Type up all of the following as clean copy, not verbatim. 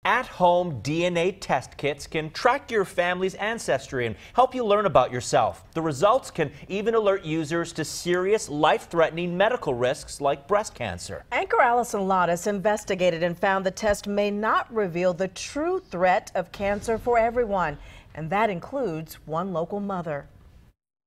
At-home DNA test kits can track your family's ancestry and help you learn about yourself. The results can even alert users to serious, life-threatening medical risks like breast cancer. Anchor Allison Lottis investigated and found the test may not reveal the true threat of cancer for everyone, and that includes one local mother.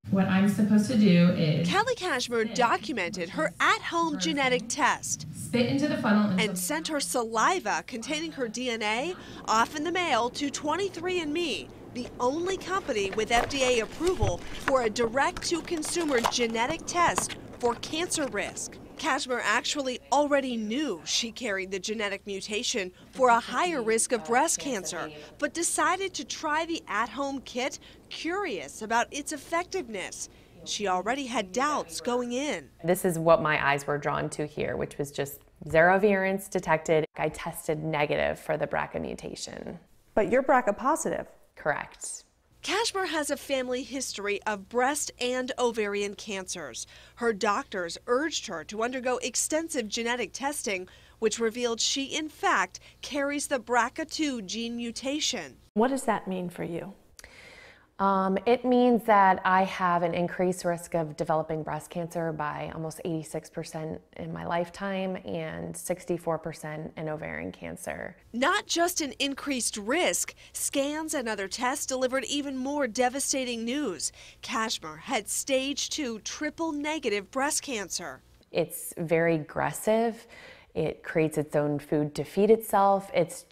What I'm supposed to do is... Kelly Kashmer documented her at-home genetic test. Spit into the funnel and sent her saliva containing her DNA off in the mail to 23andMe, the only company with FDA approval for a direct-to-consumer genetic test for cancer risk. Kashmer actually already knew she carried the genetic mutation for a higher risk of breast cancer, but decided to try the at-home kit, curious about its effectiveness. She already had doubts going in. This is what my eyes were drawn to here, which was just 0 variants detected. I tested negative for the BRCA mutation. But you're BRCA positive. Correct. Kashmer has a family history of breast and ovarian cancers. Her doctors urged her to undergo extensive genetic testing, which revealed she, in fact, carries the BRCA2 gene mutation. What does that mean for you? It means that I have an increased risk of developing breast cancer by almost 86% in my lifetime and 64% in ovarian cancer. Not just an increased risk, scans and other tests delivered even more devastating news. Kashmer had stage 2 triple-negative breast cancer. It's very aggressive. It creates its own food to feed itself. It's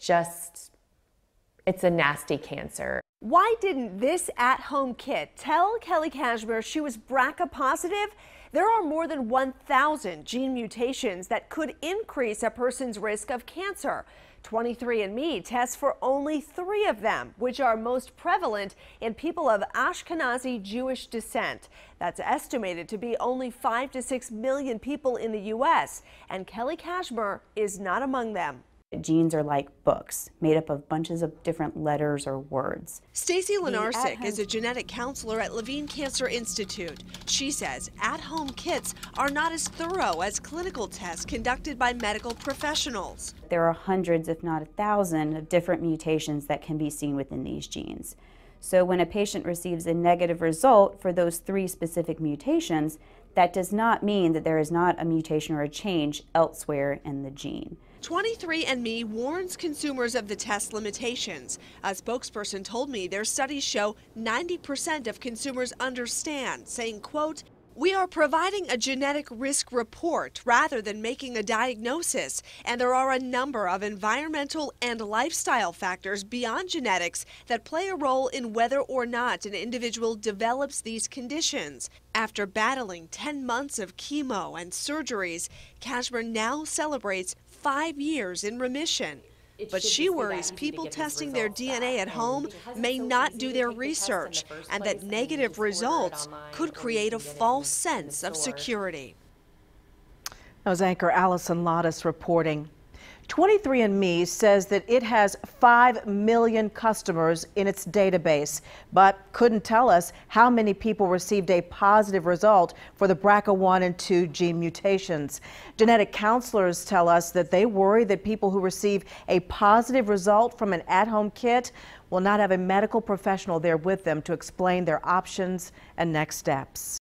a nasty cancer. Why didn't this at-home kit tell Kelly Kashmer she was BRCA positive? There are more than 1,000 gene mutations that could increase a person's risk of cancer. 23andMe tests for only 3 of them, which are most prevalent in people of Ashkenazi Jewish descent. That's estimated to be only 5 to 6 million people in the U.S., and Kelly Kashmer is not among them. Genes are like books, made up of bunches of different letters or words. Stacy Lenarczyk is a genetic counselor at Levine Cancer Institute. She says at-home kits are not as thorough as clinical tests conducted by medical professionals. There are hundreds, if not 1,000, of different mutations that can be seen within these genes. So when a patient receives a negative result for those 3 specific mutations, that does not mean that there is not a mutation or a change elsewhere in the gene. 23andMe warns consumers of the test limitations. A spokesperson told me their studies show 90% of consumers understand, saying, quote, "We are providing a genetic risk report rather than making a diagnosis, and there are a number of environmental and lifestyle factors beyond genetics that play a role in whether or not an individual develops these conditions." After battling 10 months of chemo and surgeries, Kashmer now celebrates 5 years in remission. But she worries people testing their DNA at home may not do their research, and that negative results could create a false sense of security. That was anchor Allison Lottis reporting. 23andMe says that it has 5 million customers in its database, but couldn't tell us how many people received a positive result for the BRCA1 and 2 gene mutations. Genetic counselors tell us that they worry that people who receive a positive result from an at-home kit will not have a medical professional there with them to explain their options and next steps.